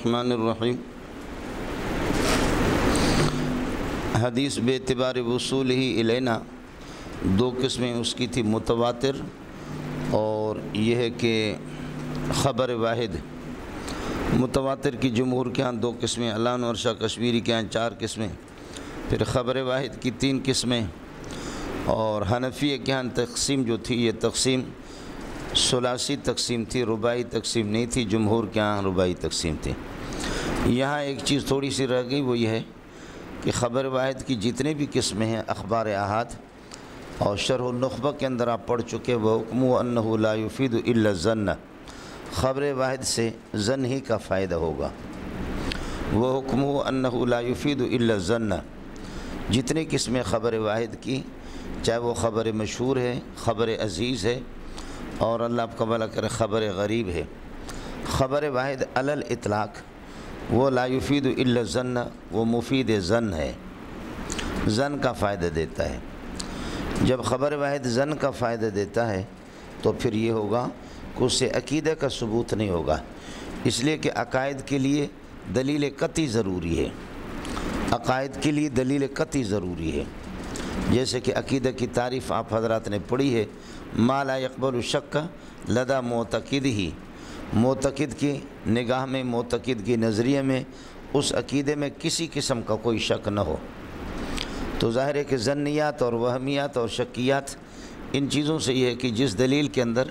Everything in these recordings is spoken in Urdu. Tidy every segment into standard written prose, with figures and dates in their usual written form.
الرحمن الرحیم۔ حدیث بے اعتبار وصول ہی الینا دو قسمیں اس کی تھی، متواتر اور یہ ہے کہ خبر واحد۔ متواتر کی جمہور کے ہاں دو قسمیں، علامہ انور شاہ کشمیری کے ہاں 4 قسمیں، پھر خبر واحد کی 3 قسمیں، اور حنفیہ کے ہاں تقسیم جو تھی یہ تقسیم ثلاثی تقسیم تھی، رباعی تقسیم نہیں تھی، جمہور کے ہاں رباعی تقسیم تھی۔ یہاں ایک چیز تھوڑی سی رہ گئی، وہ یہ ہے کہ خبر واحد کی جتنے بھی قسمیں ہیں اخبار احاد، اور شرح النخبہ کے اندر آپ پڑھ چکے، وَحُکْمُهُ أَنَّهُ لَا يُفِيدُ إِلَّا الظَّنَّ، خبر واحد سے ظن ہی کا فائدہ ہوگا۔ وَحُکْمُهُ أَنَّهُ لَا يُفِيدُ إِلَّا الظَّنَّ، جتنی قسمیں خبر واحد کی، چاہے وہ خبر مشہور ہے، خبر عزیز ہے، اور اللہ آپ کا بھلا کرے خبر غریب ہے، خبر واحد علی الاطلاق وہ لا یفید الا الظن، وہ مفید ظن ہے، ظن کا فائدہ دیتا ہے۔ جب خبر واحد ظن کا فائدہ دیتا ہے تو پھر یہ ہوگا کہ اس سے عقیدہ کا ثبوت نہیں ہوگا، اس لیے کہ عقائد کے لیے دلیل قطعی ضروری ہے، عقائد کے لیے دلیل قطعی ضروری ہے۔ جیسے کہ عقیدہ کی تعریف آپ حضرات نے پڑھی ہے، ما لا يقبل الشک لدى معتقد ہی، معتقد کی نگاہ میں، معتقد کی نظریے میں اس عقیدے میں کسی قسم کا کوئی شک نہ ہو۔ تو ظاہر ہے کہ ظنیات اور وہمیات اور شکیات ان چیزوں سے یہ ہے کہ جس دلیل کے اندر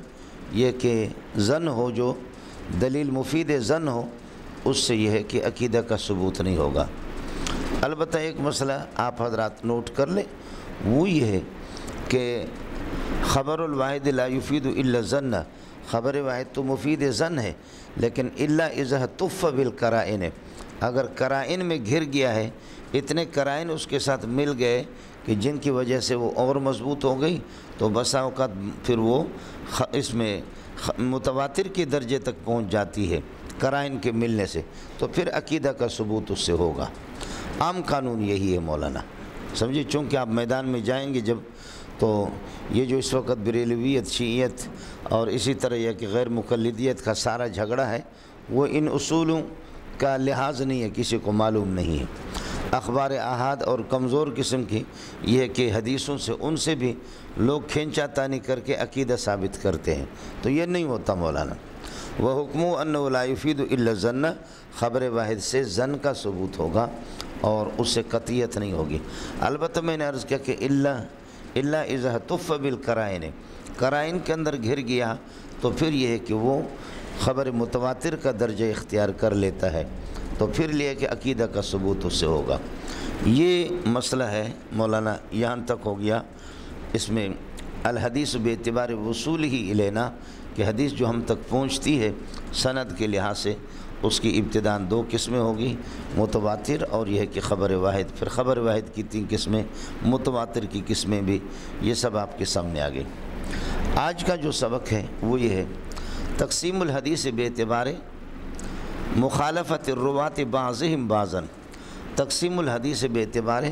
یہ کہ ظن ہو، جو دلیل مفید ظن ہو، اس سے یہ ہے کہ عقیدہ کا ثبوت نہیں ہوگا۔ البتہ ایک مسئلہ آپ حضرات نوٹ کر لیں، وہ یہ ہے کہ خبر الواحد لا یفید الا الظن، خبر واحد تو مفید ظن ہے، لیکن الا اذا احتف بالقرائن، اگر قرائن میں گھر گیا ہے، اتنے قرائن اس کے ساتھ مل گئے کہ جن کی وجہ سے وہ اور مضبوط ہو گئی، تو بسا اوقات پھر وہ اس میں متواتر کے درجے تک پہنچ جاتی ہے قرائن کے ملنے سے، تو پھر عقیدہ کا ثبوت اس سے ہوگا۔ عام قانون یہی ہے مولانا، سمجھے، چونکہ آپ میدان میں جائیں گے جب، تو یہ جو اس وقت بریلویت، شیعیت اور اسی طرح یہ کہ غیر مقلدیت کا سارا جھگڑا ہے، وہ ان اصولوں کا لحاظ نہیں ہے، کسی کو معلوم نہیں ہے۔ اخبار احاد اور کمزور قسم کی یہ ہے کہ حدیثوں سے ان سے بھی لوگ کھینچا تانی کر کے عقیدہ ثابت کرتے ہیں، تو یہ نہیں ہوتا مولانا۔ وَحُکْمُهُ أَنَّهُ لَا يُفِيدُ إِلَّا الظَّنَّ، خبر واحد سے ظن کا ثبوت ہوگا اور اس سے قطعیت نہیں ہوگی۔ البتہ میں نے عرض کیا کہ الا اذا احتف بالقرائن، قرائن کے اندر گھر گیا تو پھر یہ ہے کہ وہ خبر متواتر کا درجہ اختیار کر لیتا ہے، تو پھر لئے کہ عقیدہ کا ثبوت اس سے ہوگا۔ یہ مسئلہ ہے مولانا، یہاں تک ہو گیا۔ اس میں الحدیث بے اعتبار وصول ہی الینا، کہ حدیث جو ہم تک پہنچتی ہے سند کے لحاظ سے، اس کی ابتداءً 2 قسمیں ہوگی، متواتر اور یہ ہے کہ خبر واحد، پھر خبر واحد کی 3 قسمیں، متواتر کی قسمیں بھی، یہ سب آپ کے سامنے آ گئی۔ آج کا جو سبق ہے وہ یہ ہے تقسیم الحدیث بے اعتبار مخالفت الروات بعضهم بعضا، تقسیم الحدیث بے اعتبار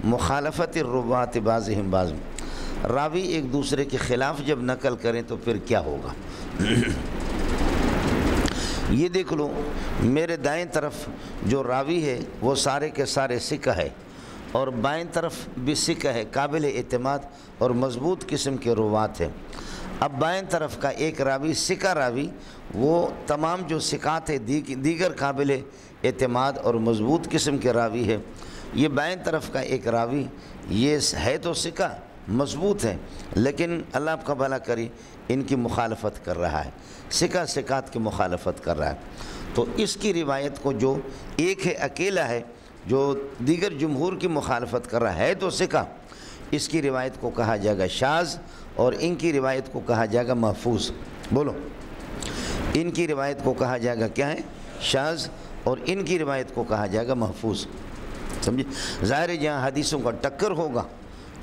مخالفت الروات بعضهم بعضا، راوی ایک دوسرے کے خلاف جب نقل کریں تو پھر کیا ہوگا۔ یہ دیکھ لو، میرے دائیں طرف جو راوی ہے وہ سارے کے سارے ثقہ ہے، اور بائیں طرف بھی ثقہ ہے، قابل اعتماد اور مضبوط قسم کے روات ہیں۔ اب بائیں طرف کا ایک راوی، ثقہ راوی، وہ تمام جو ثقات ہے دیگر قابل اعتماد اور مضبوط قسم کے راوی ہے، یہ بائیں طرف کا ایک راوی یہ ہے تو ثقہ مضبوط ہے، لیکن اللہ آپ کا بھلا کری ان کی مخالفت کر رہا ہے، ثقہ ثقات کی مخالفت کر رہا ہے، تو اس کی روایت کو جو ایک ہے اکیلا ہے جو دیگر جمہور کی مخالفت کر رہا ہے تو ثقہ، اس کی روایت کو کہا جائے گا شاذ، اور ان کی روایت کو کہا جائے گا محفوظ۔ بولو، ان کی روایت کو کہا جائے گا کیا ہے؟ شاذ، اور ان کی روایت کو کہا جائے گا محفوظ۔ سمجھے، ظاہر ہے جہاں حدیثوں کا ٹکر ہوگا،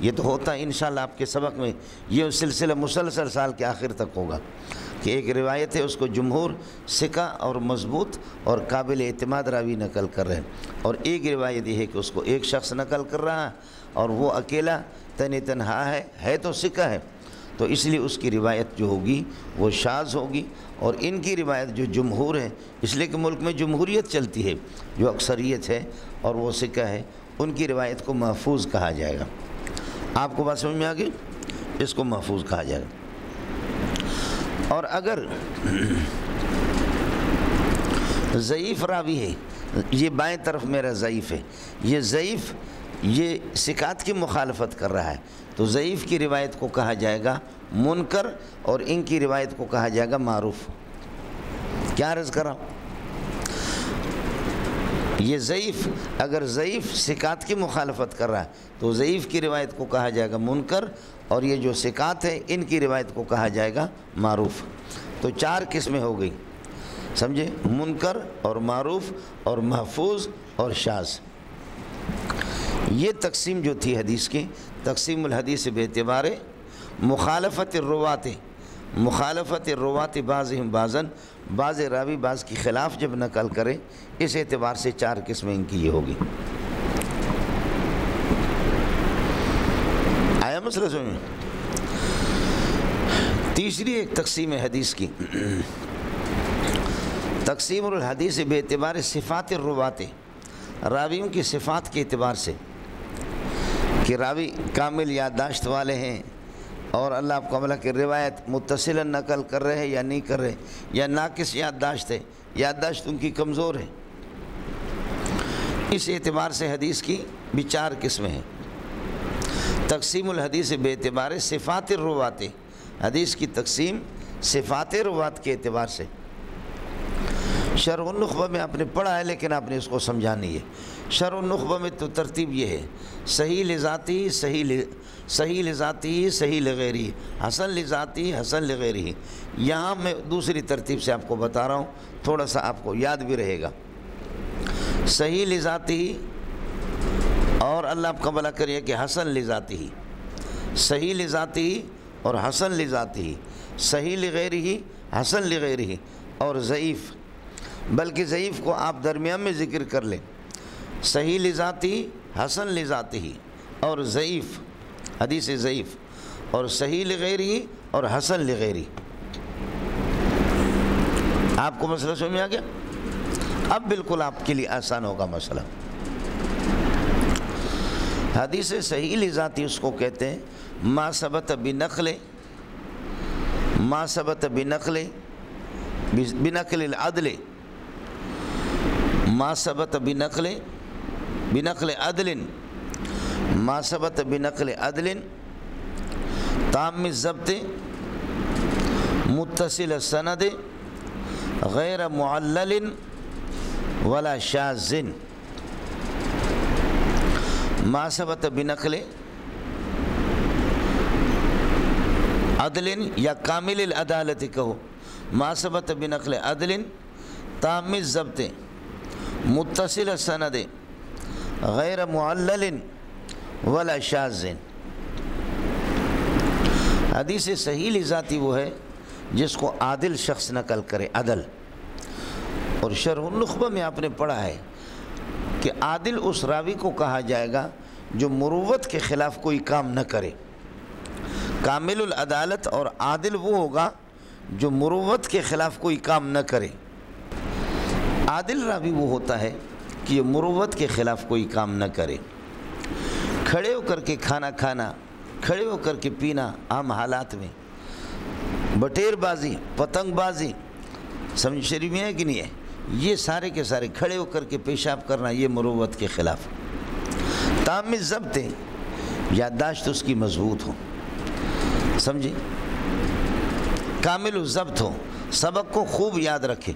یہ تو ہوتا ہے انشاءاللہ آپ کے سبق میں، یہ سلسلہ مسلسل سال کے آخر تک ہوگا کہ ایک روایت ہے اس کو جمہور ثقہ اور مضبوط اور قابل اعتماد راوی نقل کر رہے ہیں، اور ایک روایت یہ ہے کہ اس کو ایک شخص نقل کر رہا ہے اور وہ اکیلا تنہا ہے تو ثقہ ہے، تو اس لیے اس کی روایت جو ہوگی وہ شاذ ہوگی، اور ان کی روایت جو جمہور ہے، اس لیے کہ ملک میں جمہوریت چلتی ہے، جو اکثریت ہے اور وہ سکہ ہے، ان کی روایت کو محفوظ کہا جائے گا۔ آپ کو بات سمجھ میں آ گئی؟ اس کو محفوظ کہا جائے گا۔ اور اگر ضعیف راوی ہے، یہ بائیں طرف میرا ضعیف ہے، یہ ضعیف یہ ثقات کی مخالفت کر رہا ہے، تو ضعیف کی روایت کو کہا جائے گا منکر، اور ان کی روایت کو کہا جائے گا معروف۔ کیا عرض کرا؟ یہ ضعیف، اگر ضعیف ثقات کی مخالفت کر رہا ہے تو ضعیف کی روایت کو کہا جائے گا منکر، اور یہ جو ثقات ہیں ان کی روایت کو کہا جائے گا معروف۔ تو 4 قسمیں ہو گئی، سمجھے؟ منکر اور معروف اور محفوظ اور شاذ۔ یہ تقسیم جو تھی حدیث کی، تقسیم الحدیث باعتبار مخالفت الروات، مخالفت الروات بعضہم بعضاً، بعض راوی بعض کی خلاف جب نقل کرے، اس اعتبار سے 4 قسمیں ان کی یہ ہوگی۔ آیا مسئلہ سمجھ میں؟ تیسری ایک تقسیم حدیث کی، تقسیم الحدیث باعتبار صفات الروات، راویوں کی صفات کے اعتبار سے، کہ راوی کامل یادداشت والے ہیں اور اللہ آپ کو عملہ کی روایت متصلا نقل کر رہے ہیں یا نہیں کر رہے، یا ناقص یادداشت ہے، یادداشت ان کی کمزور ہے۔ اس اعتبار سے حدیث کی بھی 4 قسمیں ہیں۔ تقسیم الحدیث باعتبار صفات الروات، حدیث کی تقسیم صفات روات کے اعتبار سے۔ شرح النخبہ میں آپ نے پڑھا ہے لیکن آپ نے اس کو سمجھا نہیں ہے۔ شرح النخبہ میں تو ترتیب یہ ہے: صحیح لذاتی، صحیح لذاتی، صحیح لغیری، حسن لذاتی، حسن لغیری۔ یہاں میں دوسری ترتیب سے آپ کو بتا رہا ہوں، تھوڑا سا آپ کو یاد بھی رہے گا۔ صحیح لذاتی، اور اللہ آپ کا بھلا کریے کہ حسن لذاتی، صحیح لذاتی اور حسن لذاتی، صحیح لغیری، حسن لغیری، اور ضعیف، بلکہ ضعیف کو آپ درمیان میں ذکر کر لیں، صحیح لذاتی، حسن لذاتی اور ضعیف، حدیث ضعیف، اور صحیح لغیری اور حسن لغیری۔ آپ کو مسئلہ سمجھ میں آ گیا؟ اب بالکل آپ کے لیے آسان ہوگا مسئلہ۔ حدیث صحیح لذاتی اس کو کہتے ہیں ما ثبت بنقل، ما ثبت بنقل، بنقل العدل، ما ثبت بنقل، بنقل عدل، ما ثبت بنقل عدل تام الضبط متصل السند غیر معلل ولا شاذ۔ ما ثبت بنقل عدل یا کامل العدالت کہو، ما ثبت بنقل عدل تام الضبط متصل السند غیر معلل ولا شاذ۔ حدیث صحیح لذاتی وہ ہے جس کو عادل شخص نقل کرے، عدل۔ اور شرح النخبہ میں آپ نے پڑھا ہے کہ عادل اس راوی کو کہا جائے گا جو مروت کے خلاف کوئی کام نہ کرے۔ کامل العدالت اور عادل وہ ہوگا جو مروت کے خلاف کوئی کام نہ کرے۔ عادل راوی وہ ہوتا ہے کہ یہ مروت کے خلاف کوئی کام نہ کرے۔ کھڑے ہو کر کے کھانا کھانا، کھڑے ہو کر کے پینا عام حالات میں، بٹیر بازی، پتنگ بازی، سمجھ شریف میں ہے کہ نہیں ہے؟ یہ سارے کے سارے کھڑے ہو کر کے پیشاب کرنا، یہ مروت کے خلاف۔ تام ضبط، یادداشت اس کی مضبوط ہو، سمجھے؟ کامل الضبط ہو، سبق کو خوب یاد رکھے،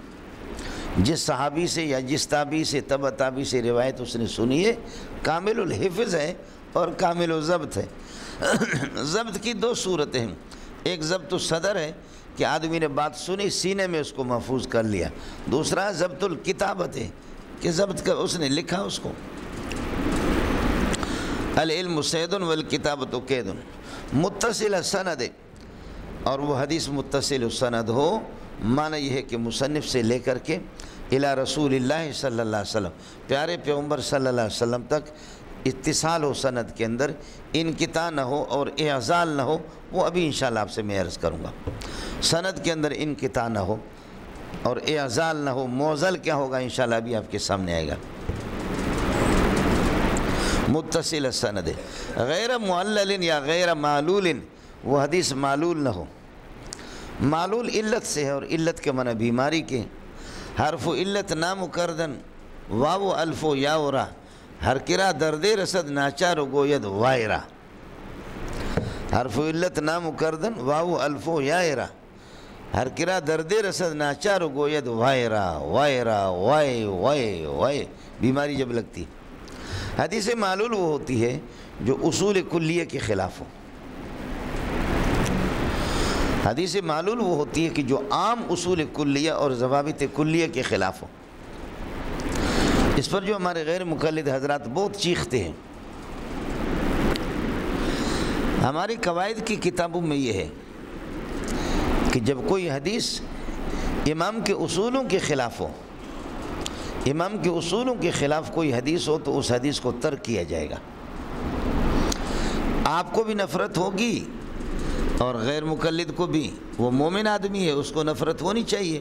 جس صحابی سے یا جس تابعی سے تبع تابعی سے روایت اس نے سنی ہے، کامل الحفظ ہے اور کامل الضبط ہے۔ ضبط کی 2 صورتیں ہیں، ایک ضبط الصدر ہے کہ آدمی نے بات سنی سینے میں اس کو محفوظ کر لیا، دوسرا ضبط الکتابت ہے کہ ضبط کا اس نے لکھا اس کو۔ العلم صید والکتابت قید، متصل السند، اور وہ حدیث متصل السند ہو، معنی یہ ہے کہ مصنف سے لے کر کے الی رسول اللہ صلی اللہ علیہ وسلم، پیارے پیغمبر صلی اللہ علیہ وسلم تک اتصال ہو سند کے اندر، انقطاع نہ ہو اور اعزال نہ ہو، وہ ابھی انشاءاللہ آپ سے میں عرض کروں گا۔ سند کے اندر انقطاع نہ ہو اور اعزال نہ ہو، معزل کیا ہوگا انشاءاللہ ابھی آپ کے سامنے آئے گا۔ متصل السند، غیر معلل یا غیر معلول، وہ حدیث معلول نہ ہو۔ معلول علت سے ہے، اور علت کے معنی بیماری کے۔ حرف علت نامکردن واو الف و یا و را، ہر کرا درد رسد ناچار گوید وائرہ۔ حرف علت نامکردن واو الف و یا را، ہر کرا درد رسد ناچار گوید وائرہ وائرہ وائے وائے وائے، بیماری جب لگتی۔ حدیث معلول وہ ہوتی ہے جو اصول کلیہ کے خلاف ہو۔ حدیث معلول وہ ہوتی ہے کہ جو عام اصول کلیہ اور ضوابط کلیہ کے خلاف ہو۔ اس پر جو ہمارے غیر مقلد حضرات بہت چیختے ہیں۔ ہماری قواعد کی کتابوں میں یہ ہے کہ جب کوئی حدیث امام کے اصولوں کے خلاف ہو، امام کے اصولوں کے خلاف کوئی حدیث ہو، تو اس حدیث کو ترک کیا جائے گا۔ آپ کو بھی نفرت ہوگی اور غیر مقلد کو بھی، وہ مومن آدمی ہے، اس کو نفرت ہونی چاہیے۔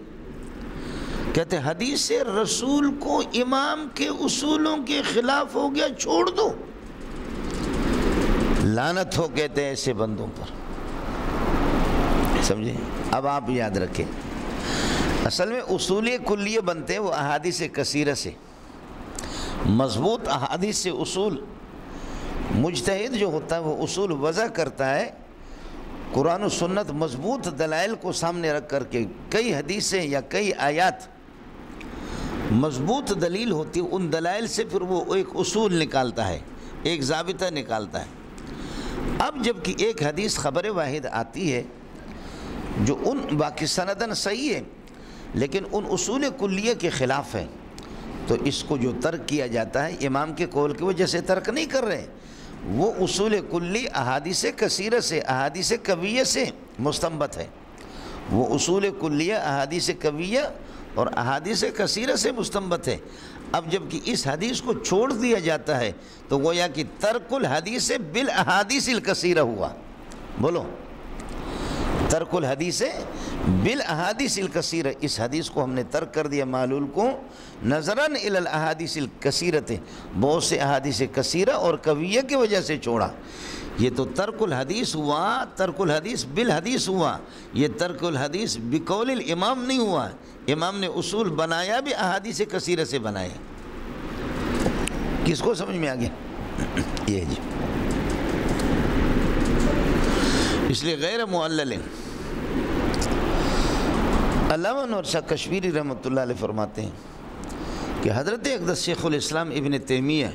کہتے حدیث رسول کو امام کے اصولوں کے خلاف ہو گیا، چھوڑ دو۔ لعنت ہو کہتے ہیں ایسے بندوں پر، سمجھے؟ اب آپ یاد رکھیں، اصل میں اصول کلیہ بنتے ہیں وہ احادیث کثیرہ سے، مضبوط احادیث سے اصول۔ مجتہد جو ہوتا ہے وہ اصول وضع کرتا ہے قرآن و سنت مضبوط دلائل کو سامنے رکھ کر کے۔ کئی حدیثیں یا کئی آیات مضبوط دلیل ہوتی ہے، ان دلائل سے پھر وہ ایک اصول نکالتا ہے، ایک ضابطہ نکالتا ہے۔ اب جب کہ ایک حدیث خبر واحد آتی ہے جو ان باقی سندن صحیح ہے لیکن ان اصول کلیہ کے خلاف ہے، تو اس کو جو ترک کیا جاتا ہے امام کے قول کی وجہ سے ترک نہیں کر رہے، وہ اصول کلی احادیث کثیرہ سے، احادیث قویہ سے مستنبط ہے۔ وہ اصول کلیہ احادیث قویہ اور احادیث کثیرہ سے مستنبط ہے۔ اب جب کہ اس حدیث کو چھوڑ دیا جاتا ہے تو گویا کہ ترک الحدیث بالاحادیث الکثیرہ ہوا۔ بولو، ترک الحدیث بالاحادیث الکثیرہ، اس حدیث کو ہم نے ترک کر دیا معلول کو، نظراً الی الاحادیث الکثیرۃ، بہت سے احادیث کثیرہ اور قویہ کی وجہ سے چھوڑا۔ یہ تو ترک الحدیث ہوا، ترک الحدیث بالحدیث ہوا، یہ ترک الحدیث بقول الامام نہیں ہوا۔ امام نے اصول بنایا بھی احادیث کثیرہ سے بنایا۔ کس کو سمجھ میں آ گیا؟ یہ جی، اس لیے غیر معلل۔ علامہ انور شاہ کشمیری رحمۃ اللہ علیہ فرماتے ہیں کہ حضرت اقدس شیخ الاسلام ابن تیمیہ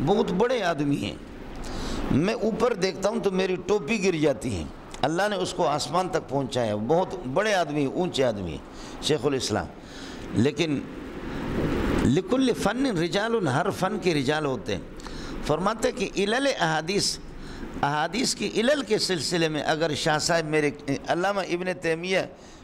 بہت بڑے آدمی ہیں، میں اوپر دیکھتا ہوں تو میری ٹوپی گر جاتی ہے، اللہ نے اس کو آسمان تک پہنچایا، بہت بڑے آدمی، اونچے آدمی ہیں شیخ الاسلام، لیکن لکل فن رجال، ہر فن کے رجال ہوتے ہیں۔ فرماتے ہیں کہ علل احادیث، احادیث کی علل کے سلسلے میں اگر شاہ صاحب میرے علامہ ابن تیمیہ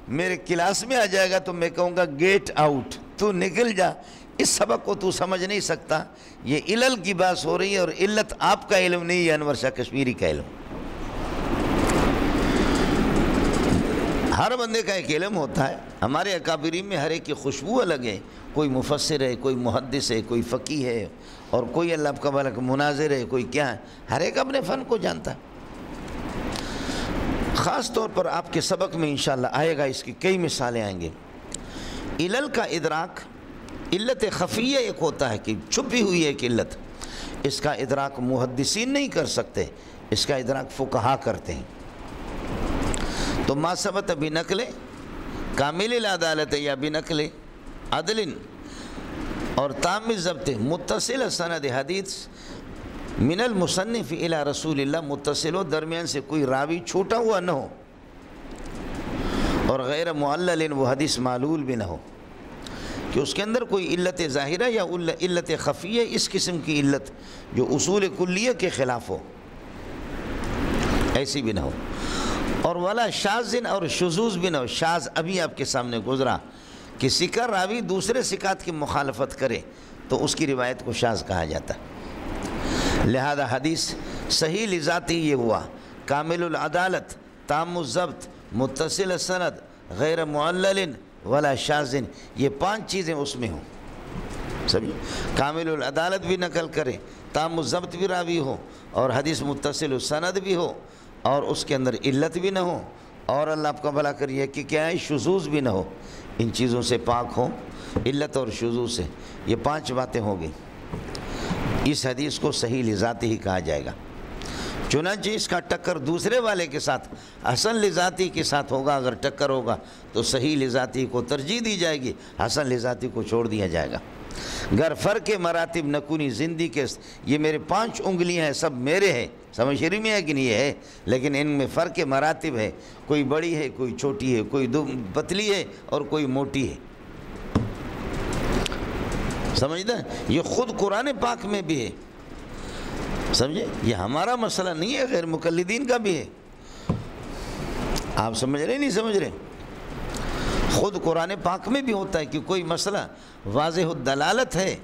میرے کلاس میں آ جائے گا تو میں کہوں گا گیٹ آؤٹ، تو نکل جا، اس سبق کو تو سمجھ نہیں سکتا۔ یہ علل کی بات ہو رہی ہے، اور علت آپ کا علم نہیں ہے، انور شاہ کشمیری کا علم۔ ہر بندے کا ایک علم ہوتا ہے، ہمارے اکابرین میں ہر ایک کی خوشبو الگ ہے، کوئی مفسر ہے، کوئی محدث ہے، کوئی فقیہ ہے، اور کوئی اللہ کا بھلا مناظر ہے، کوئی کیا ہے، ہر ایک اپنے فن کو جانتا ہے۔ خاص طور پر آپ کے سبق میں انشاءاللہ آئے گا، اس کی کئی مثالیں آئیں گے۔ علل کا ادراک، علت خفیہ ایک ہوتا ہے کہ چھپی ہوئی ایک علت، اس کا ادراک محدثین نہیں کر سکتے، اس کا ادراک فقہا کرتے ہیں۔ تو ما ثبت بنقل کامل العدالت یا بنقل عدل اور تام الضبط متصل سند حدیث من المصنف الی رسول اللہ، متصل ہو، درمیان سے کوئی راوی چھوٹا ہوا نہ ہو، اور غیر معلل، وہ حدیث معلول بھی نہ ہو کہ اس کے اندر کوئی علت ظاہرہ یا علت خفیہ، اس قسم کی علت جو اصول کلیہ کے خلاف ہو، ایسی بھی نہ ہو۔ اور ولا شاذ، اور شذوذ بھی نہ ہو۔ شاذ ابھی آپ کے سامنے گزرا، کسی کا راوی دوسرے ثقات کی مخالفت کرے تو اس کی روایت کو شاذ کہا جاتا ہے۔ لہذا حدیث صحیح لذاتی یہ ہوا کامل العدالت، تام الضبط، متصل السند، غیر معلل ولا شاذ، یہ 5 چیزیں اس میں ہوں. سمجھے؟ کامل العدالت بھی نقل کرے، تام الضبط بھی راوی ہو، اور حدیث متصل السند بھی ہو، اور اس کے اندر علت بھی نہ ہو، اور اللہ آپ کا بھلا کریے کہ کیا ہے شذوذ بھی نہ ہو، ان چیزوں سے پاک ہو، علت اور شذوذ سے. یہ 5 باتیں ہو گئی. اس حدیث کو صحیح لذاتی ہی کہا جائے گا. چنانچہ اس کا ٹکر دوسرے والے کے ساتھ حسن لذاتی کے ساتھ ہوگا. اگر ٹکر ہوگا تو صحیح لذاتی کو ترجیح دی جائے گی، حسن لذاتی کو چھوڑ دیا جائے گا. گر فرق مراتب نکونی زندگی کے، یہ میرے 5 انگلیاں ہیں، سب میرے ہیں، سمجھ شریف میں ہے کہ نہیں ہے، لیکن ان میں فرق مراتب ہے، کوئی بڑی ہے، کوئی چھوٹی ہے، کوئی پتلی ہے اور کوئی موٹی ہے. سمجھتا ہے؟ یہ خود قرآن پاک میں بھی ہے. سمجھے؟ یہ ہمارا مسئلہ نہیں ہے، غیر مقلدین کا بھی ہے. آپ سمجھ رہے نہیں سمجھ رہے؟ خود قرآن پاک میں بھی ہوتا ہے کہ کوئی مسئلہ واضح الدلالت ہے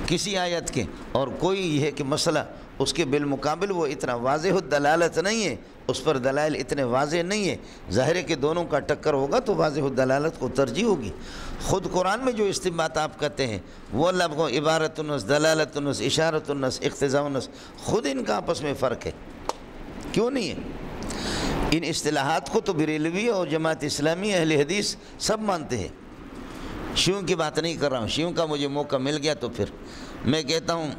کسی آیت کے، اور کوئی یہ ہے کہ مسئلہ اس کے بالمقابل وہ اتنا واضح الدلالت نہیں ہے، اس پر دلائل اتنے واضح نہیں ہے. ظاہر ہے کہ دونوں کا ٹکر ہوگا تو واضح الدلالت کو ترجیح ہوگی. خود قرآن میں جو استنباط آپ کرتے ہیں وہ اللہ کو عبارت النص، دلالت النص، اشارت النص، اقتضاء النص، خود ان کا آپس میں فرق ہے. کیوں نہیں ہے؟ ان اصطلاحات کو تو بریلوی اور جماعت اسلامی اہل حدیث سب مانتے ہیں. شیعوں کی بات نہیں کر رہا ہوں. شیعوں کا مجھے موقع مل گیا تو پھر میں کہتا ہوں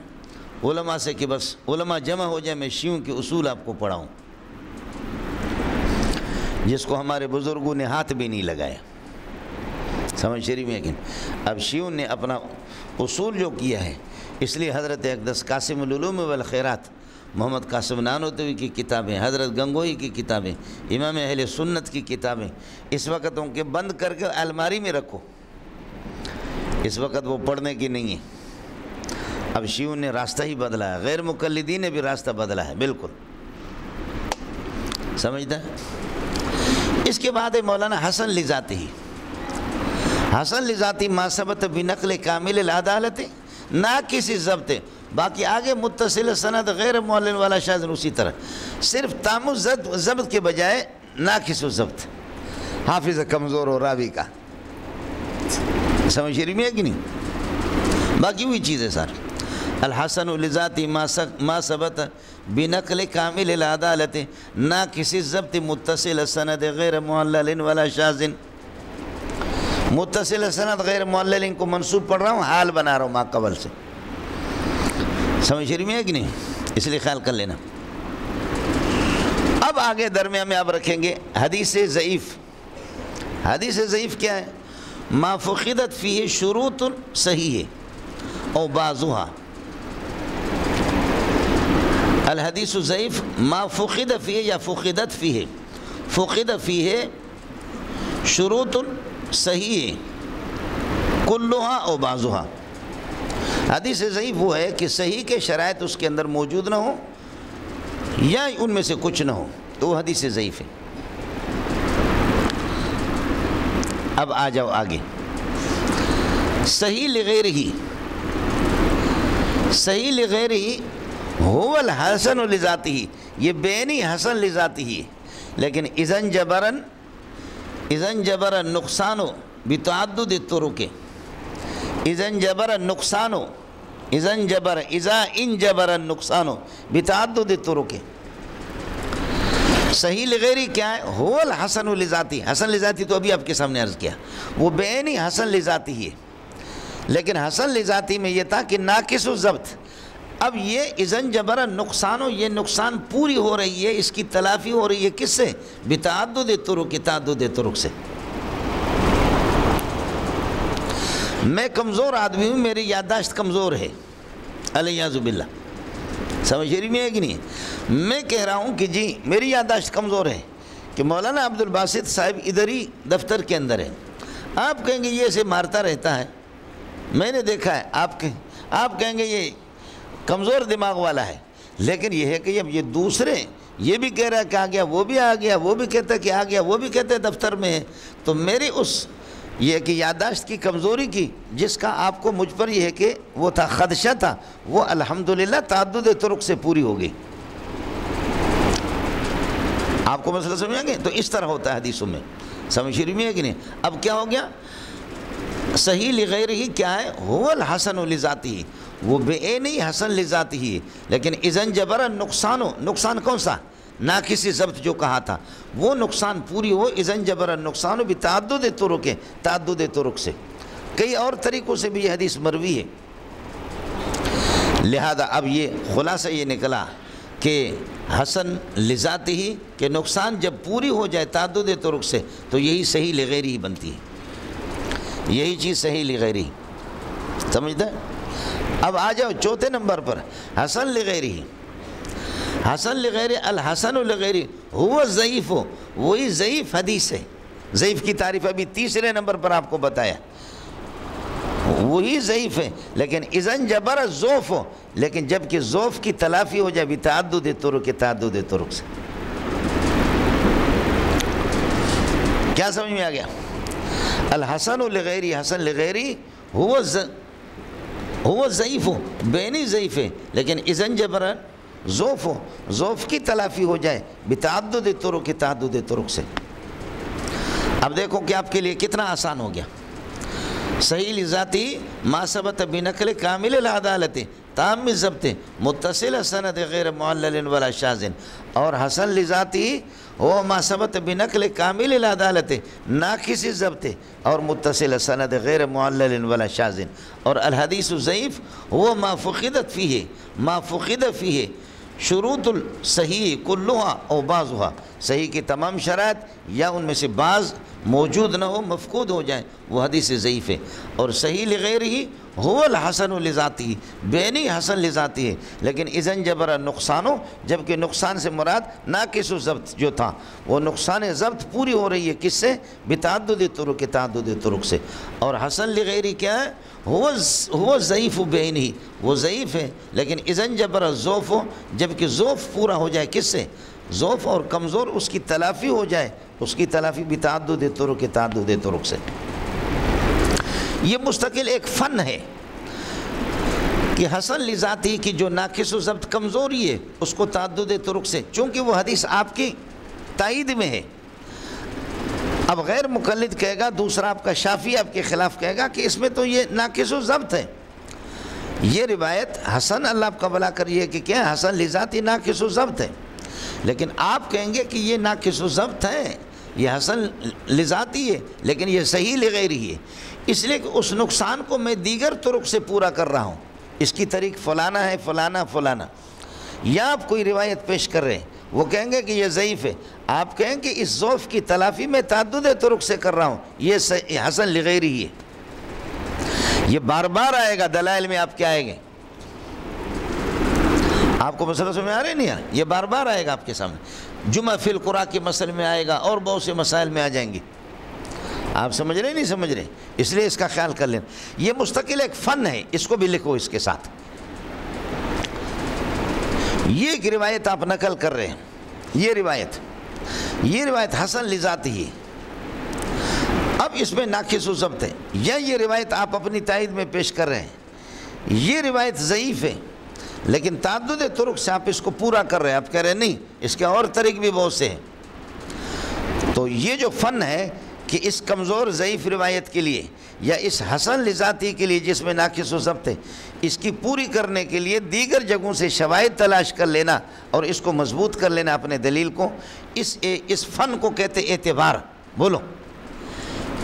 علماء سے کہ بس علماء جمع ہو جائے، میں شیعوں کے اصول آپ کو پڑھاؤں، جس کو ہمارے بزرگوں نے ہاتھ بھی نہیں لگایا. سمجھ شریف میں؟ اب شیعوں نے اپنا اصول جو کیا ہے، اس لیے حضرت اقدس قاسم العلوم والخیرات محمد قاسم نانوتوی کی کتابیں، حضرت گنگوہی کی کتابیں، امام اہل سنت کی کتابیں اس وقت ان کے بند کر کے الماری میں رکھو. اس وقت وہ پڑھنے کی نہیں ہے. اب شیعوں نے راستہ ہی بدلا ہے، غیر مقلدین نے بھی راستہ بدلا ہے بالکل. سمجھتا ہے؟ اس کے بعد ہے مولانا حسن لذاتی. حسن لذاتی ما ثبت بنقل کامل العدالت ناقص الضبط. باقی آگے متصل سند، غیر معلل والا شاذ، اسی طرح صرف تام الضبط کے بجائے ناقص الضبط، حافظ کمزور ہو راوی کا. سمجھ رہی ہے کہ نہیں؟ باقی وہی چیز ہے سر. الحسن لذاتی ما ثبت بنقل کامل العدالت ناقص الضبط متصل سند غیر معلل ولا شاذ. متصل سند غیر معلل کو منصوب پڑھ رہا ہوں، حال بنا رہا ہوں ما قبل سے. سمجھ رہی ہے کہ نہیں؟ اس لیے خیال کر لینا. اب آگے درمیان میں آپ رکھیں گے حدیث ضعیف. حدیث ضعیف کیا ہے؟ ما فقدت فیہ شروط صحیح او بعضها. الحدیث ضعیف ما فقد فیہ یا فقدت فیہ، فقد فیہ شروط صحیح کلها او بعضها. حدیث ضعیف وہ ہے کہ صحیح کے شرائط اس کے اندر موجود نہ ہو یا ان میں سے کچھ نہ ہو، تو وہ حدیث ضعیف ہے. اب آ جاؤ آگے. صحیح لغیر ہی، صحیح لغیر ہی هو الحسن لذاتی، یہ بینی حسن لذاتی ہی ہے. لیکن اذن جبر نقصان بتعدد الطرق، اذن جبر النقصان، اذا ان جبر النقصان بتعدد الطرق. صحیح لغیری کیا ہے؟ هو الحسن لذاتی. حسن لذاتی تو ابھی آپ کے سامنے عرض کیا، وہ بینی حسن لذاتی ہی ہے. لیکن حسن لذاتی میں یہ تھا کہ ناقص الضبط. اب یہ اذن جبر نقصان، یہ نقصان پوری ہو رہی ہے، اس کی تلافی ہو رہی ہے کس سے؟ بتعدد طرق، تعدد طرق سے. میں کمزور آدمی ہوں، میری یادداشت کمزور ہے الیاذ باللہ. سمجھ رہی میں ہے کہ نہیں؟ میں کہہ رہا ہوں کہ جی میری یادداشت کمزور ہے کہ مولانا عبد الباسط صاحب ادھر ہی دفتر کے اندر ہے. آپ کہیں گے یہ اسے مارتا رہتا ہے، میں نے دیکھا ہے. آپ کہیں گے یہ کمزور دماغ والا ہے. لیکن یہ ہے کہ اب یہ دوسرے یہ بھی کہہ رہا ہے کہ آ گیا، وہ بھی آ گیا، وہ بھی کہتا ہے کہ آ گیا، وہ بھی کہتے ہیں دفتر میں ہے. تو میری اس یہ ہے کہ یادداشت کی کمزوری کی، جس کا آپ کو مجھ پر یہ ہے کہ وہ تھا خدشہ تھا، وہ الحمدللہ تعدد طرق سے پوری ہو گئی۔ آپ کو مسئلہ سمجھیں گے؟ تو اس طرح ہوتا ہے حدیثوں میں، سمجھ رہی میں ہے کہ نہیں؟ اب کیا ہو گیا؟ صحیح لغیر ہی کیا ہے؟ هو الحسن لذاتی، وہ بے نہیں حسن لذاتی ہی، لیکن اذن جبر نقصان ہو، نقصان کون سا؟ ناقص ضبط جو کہا تھا، وہ نقصان پوری ہو، اذن جبر نقصان بتعدد طرق، تعدد طرق سے، کئی اور طریقوں سے بھی یہ حدیث مروی ہے۔ لہذا اب یہ خلاصہ یہ نکلا کہ حسن لذاتی ہی کہ نقصان جب پوری ہو جائے تعدد طرق سے تو یہی صحیح لغیری ہی بنتی ہے، یہی چیز صحیح لغیری، سمجھتا ہے؟ اب آ جاؤ چوتھے نمبر پر، حسن لغیری۔ حسن لغیری، الحسن لغیری ہوا ضعیف، وہی ضعیف حدیث ہے۔ ضعیف کی تعریف ابھی تیسرے نمبر پر آپ کو بتایا، وہی ضعیف ہے، لیکن اذن جبر ضعف ہو، لیکن جب کہ ضعف کی تلافی ہو جائے بتعدد طرق، تعدد طرق سے۔ کیا سمجھ میں آ گیا؟ الحسن لغیری، حسن لغیری ہوا ضعیف ہو، بینی ضعیف ہے، لیکن اذن جبر ضعف ہو، ضعف کی تلافی ہو جائے بتعدد طرق، تعدد طرق سے۔ اب دیکھو کہ آپ کے لیے کتنا آسان ہو گیا۔ صحیح لذاتی ما ثبت بنقل کامل العدالت تام ضبط متصل سند غیر معلل ولا شاذ، اور حسن لذاتی وہ ما ثبت بنقل کامل العدالت ناقص ضبط اور متصل سند غیر معلل ولا شاذ، اور الحدیث ضعیف وہ ما فقدت فیہ شروط الصحیح کلها او بعضها، صحیح کی تمام شرائط یا ان میں سے بعض موجود نہ ہو، مفقود ہو جائیں، وہ حدیث ضعیف ہے۔ اور صحیح لغیر ہی هو الحسن لذاتی، بینی حسن لذاتی ہے، لیکن اذن جبر نقصان ہو، جبکہ نقصان سے مراد ناقص ضبط جو تھا، وہ نقصان ضبط پوری ہو رہی ہے کس سے؟ بتعدد طرق، تعدد طرق سے۔ اور حسن لغیری کیا ہے؟ وہ ضعیف بینی، وہ ضعیف ہے، لیکن اذن جبر ضعف ہو، جبکہ ضعف پورا ہو جائے کس سے؟ ضعف اور کمزور اس کی تلافی ہو جائے، اس کی تلافی بتعدد طرق، تعدد طرق سے۔ یہ مستقل ایک فن ہے کہ حسن لذاتی کی جو ناقص و ضبط کمزوری ہے اس کو تعدد طرق سے، چونکہ وہ حدیث آپ کی تائید میں ہے۔ اب غیر مقلد کہے گا، دوسرا آپ کا شافعی آپ کے خلاف کہے گا کہ اس میں تو یہ ناقص و ضبط ہے، یہ روایت حسن اللہ آپ کا بلا کریے کہ کیا ہے؟ حسن لذاتی ناقص و ضبط ہے، لیکن آپ کہیں گے کہ یہ ناقص و ضبط ہے، یہ حسن لذاتی ہے، لیکن یہ صحیح لغیری ہے، اس لیے کہ اس نقصان کو میں دیگر طرق سے پورا کر رہا ہوں، اس کی طریق فلانا ہے، فلانا فلانا۔ یا آپ کوئی روایت پیش کر رہے ہیں، وہ کہیں گے کہ یہ ضعیف ہے، آپ کہیں کہ اس ضعف کی تلافی میں تعدد طرق سے کر رہا ہوں، یہ حسن لغیری ہی ہے۔ یہ بار بار آئے گا، دلائل میں آپ کیا آئے گے؟ آپ کو مسئلہ سمجھ میں آ رہے نہیں؟ یہ بار بار آئے گا آپ کے سامنے، جمعہ فی القرآن کے مسئلے میں آئے گا، اور بہت سے مسائل میں آ جائیں گے۔ آپ سمجھ رہے نہیں سمجھ رہے؟ اس لیے اس کا خیال کر لیں، یہ مستقل ایک فن ہے، اس کو بھی لکھو اس کے ساتھ۔ یہ ایک روایت آپ نقل کر رہے ہیں، یہ روایت حسن لذاتی ہی، اب اس میں ناقص و ضبط ہے، یا یہ روایت آپ اپنی تائید میں پیش کر رہے ہیں، یہ روایت ضعیف ہے، لیکن تعدد طرق سے آپ اس کو پورا کر رہے ہیں، آپ کہہ رہے ہیں نہیں اس کے اور طریق بھی بہت سے ہیں۔ تو یہ جو فن ہے کہ اس کمزور ضعیف روایت کے لیے یا اس حسن لذاتی کے لیے جس میں ناقص و ضبط ہے، اس کی پوری کرنے کے لیے دیگر جگہوں سے شواہد تلاش کر لینا اور اس کو مضبوط کر لینا اپنے دلیل کو، اس فن کو کہتے ہیں اعتبار۔ بولو،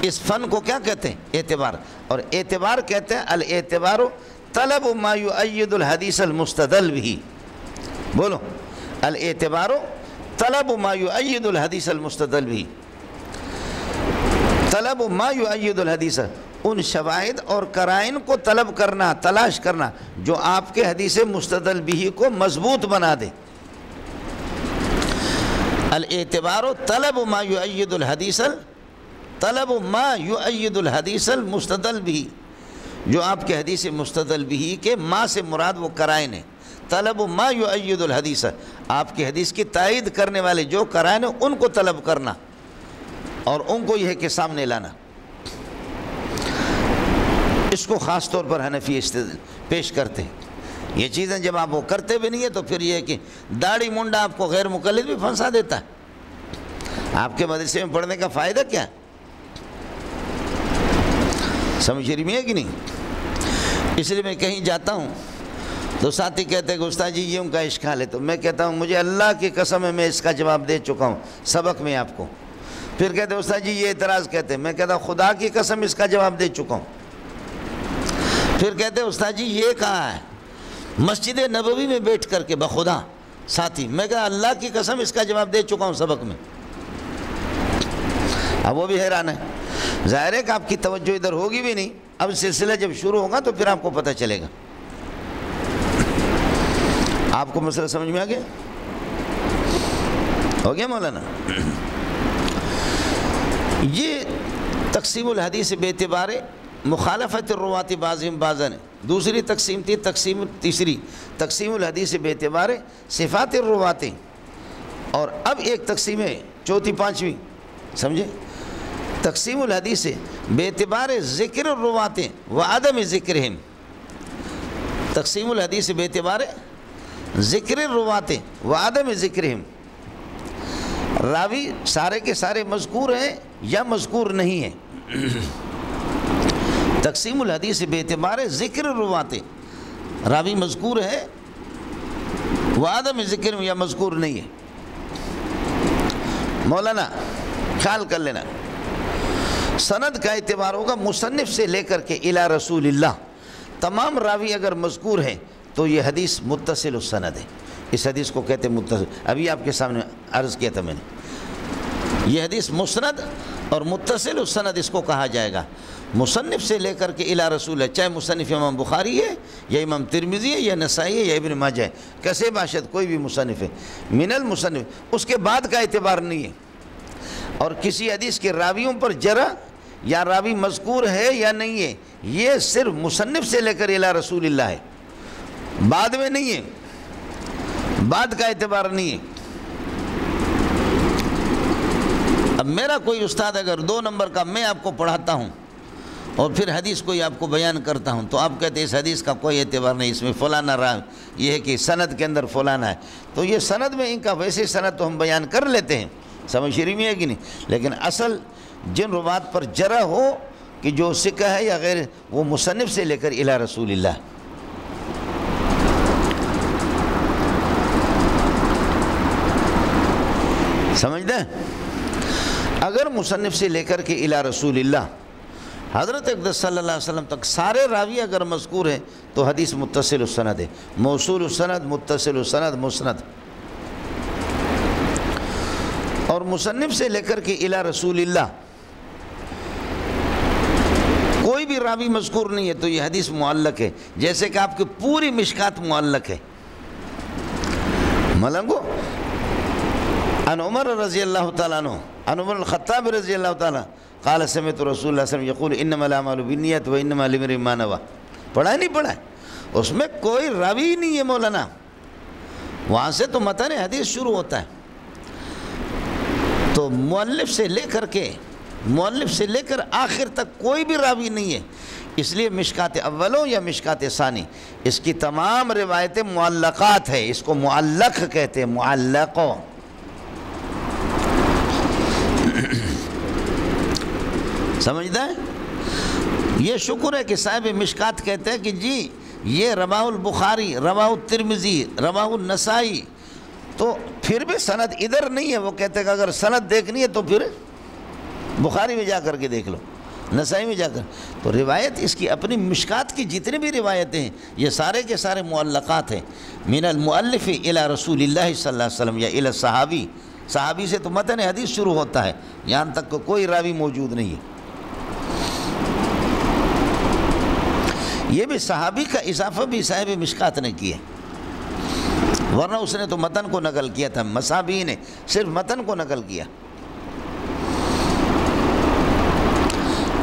اس فن کو کیا کہتے ہیں؟ اعتبار۔ اور اعتبار کہتے ہیں الاعتبار طلب ما یؤید الحدیث المستدل بھی۔ بولو، الاعتبار طلب ما یؤید الحدیث المستدل بھی، طلب ما یؤید الحدیث، ان شواہد اور قرائن کو طلب کرنا، تلاش کرنا جو آپ کے حدیث مستدل بھی کو مضبوط بنا دے۔ الاعتبار طلب ما یؤید الحدیث، طلب ما یؤید الحدیث المستدل بھی، جو آپ کے حدیث مستدل بھی کے ما سے مراد وہ قرائن ہے، طلب ما یؤید الحدیث، آپ کی حدیث کی تائید کرنے والے جو قرائن ہیں ان کو طلب کرنا اور ان کو یہ ہے کہ سامنے لانا۔ اس کو خاص طور پر حنفی پیش کرتے ہیں۔ یہ چیزیں جب آپ وہ کرتے بھی نہیں ہیں تو پھر یہ ہے کہ داڑھی منڈا آپ کو غیر مقلد بھی پھنسا دیتا ہے۔ آپ کے مدرسے میں پڑھنے کا فائدہ کیا؟ سمجھ رہی میں ہے کہ نہیں؟ اس لیے میں کہیں جاتا ہوں تو ساتھی کہتے ہیں کہ استاد جی یہ ان کا اشکال ہے، تو میں کہتا ہوں مجھے اللہ کی قسم ہے میں اس کا جواب دے چکا ہوں سبق میں آپ کو۔ پھر کہتے ہیں استاد جی یہ اعتراض کہتے ہیں، میں کہتا ہوں خدا کی قسم اس کا جواب دے چکا ہوں۔ پھر کہتے ہیں استاد جی یہ کہا ہے مسجد نبوی میں بیٹھ کر کے بخدا ساتھی، میں کہا اللہ کی قسم اس کا جواب دے چکا ہوں سبق میں۔ اب وہ بھی حیران ہے، ظاہر ہے کہ آپ کی توجہ ادھر ہوگی بھی نہیں۔ اب سلسلہ جب شروع ہوگا تو پھر آپ کو پتہ چلے گا۔ آپ کو مسئلہ سمجھ میں آ گیا؟ ہو گیا مولانا؟ یہ تقسیم الحدیث بے اعتبار مخالفت الروات بعضهم بعضا، دوسری تقسیم تھی تیسری تقسیم الحدیث بے اعتبار صفات الروات، اور اب ایک تقسیم ہے چوتھی پانچویں، سمجھے؟ تقسیم الحدیث بے اعتبار ذکر الروات و عدم ذکرہم، تقسیم الحدیث بے اعتبار ذکر الروات و عدم ذکرہم، راوی سارے کے سارے مذکور ہیں یا مذکور نہیں ہیں۔ تقسیم الحدیث بے اعتبار ذکر الروات، راوی مذکور ہے و عدم ذکر یا مذکور نہیں ہے۔ مولانا خیال کر لینا، سند کا اعتبار ہوگا مصنف سے لے کر کے الی رسول اللہ، تمام راوی اگر مذکور ہیں تو یہ حدیث متصل السند ہے۔ اس حدیث کو کہتے ہیں متصل، ابھی آپ کے سامنے عرض کیا تھا میں نے، یہ حدیث مسند اور متصل السند اس کو کہا جائے گا۔ مصنف سے لے کر کے الی رسول ہے، چاہے مصنف امام بخاری ہے یا امام ترمذی ہے یا نسائی ہے یا ابن ماجہ ہے، کیسے باشد کوئی بھی مصنف ہے، من المصنف، اس کے بعد کا اعتبار نہیں ہے۔ اور کسی حدیث کے راویوں پر جرح یا راوی مذکور ہے یا نہیں ہے، یہ صرف مصنف سے لے کر الی رسول اللہ ہے، بعد میں نہیں ہے، بعد کا اعتبار نہیں ہے۔ اب میرا کوئی استاد اگر 2 نمبر کا میں آپ کو پڑھاتا ہوں اور پھر حدیث کوئی آپ کو بیان کرتا ہوں تو آپ کہتے ہیں اس حدیث کا کوئی اعتبار نہیں، اس میں فلانا راوی، یہ ہے کہ سند کے اندر فلانا ہے، تو یہ سند میں ان کا ویسے سند تو ہم بیان کر لیتے ہیں، سمجھ رہی میں ہے کہ نہیں؟ لیکن اصل جن روات پر جرح ہو کہ جو ثقہ ہے یا غیر، وہ مصنف سے لے کر الی رسول اللہ۔ سمجھ دیں؟ اگر مصنف سے لے کر کے الی رسول اللہ حضرت اقدس صلی اللہ علیہ وسلم تک سارے راوی اگر مذکور ہیں تو حدیث متصل السند ہے، موصول السند، متصل السند، مسند۔ اور مصنف سے لے کر کے الی رسول اللہ کوئی بھی راوی مذکور نہیں ہے تو یہ حدیث معلق ہے، جیسے کہ آپ کی پوری مشکات معلق ہے۔ ملنگو ان عمر رضی اللہ تعالیٰ عنہ، ان عمر الخطاب رضی اللہ تعالیٰ قال سمعت رسول اللہ صلی اللہ علیہ وسلم یقول انما الاعمال بالنیات و انما لامرئ ما نوى، پڑھا نہیں پڑھا ہے؟ اس میں کوئی راوی ہی نہیں ہے مولانا، وہاں سے تو متن حدیث شروع ہوتا ہے۔ تو مؤلف سے لے کر آخر تک کوئی بھی راوی نہیں ہے، اس لیے مشکات اولوں یا مشکات ثانی اس کی تمام روایتیں معلقات ہے، اس کو معلق کہتے ہیں، معلقوں۔ سمجھتا ہے؟ یہ شکر ہے کہ صاحب مشکات کہتے ہیں کہ جی یہ رواہ البخاری، رواہ الترمذی، رواہ النسائی، تو پھر بھی سند ادھر نہیں ہے۔ وہ کہتے ہیں کہ اگر سند دیکھنی ہے تو پھر بخاری میں جا کر کے دیکھ لو، نسائی میں جا کر، تو روایت اس کی اپنی مشکات کی جتنی بھی روایتیں ہیں یہ سارے کے سارے معلقات ہیں، من المؤلف الی رسول اللہ صلی اللہ علیہ وسلم یا الی صحابی، صحابی سے تو متن حدیث شروع ہوتا ہے، یہاں تک کہ کوئی راوی موجود نہیں ہے۔ یہ بھی صحابی کا اضافہ بھی صاحب مشکات نے کیا، ورنہ اس نے تو متن کو نقل کیا تھا، مصابی نے صرف متن کو نقل کیا۔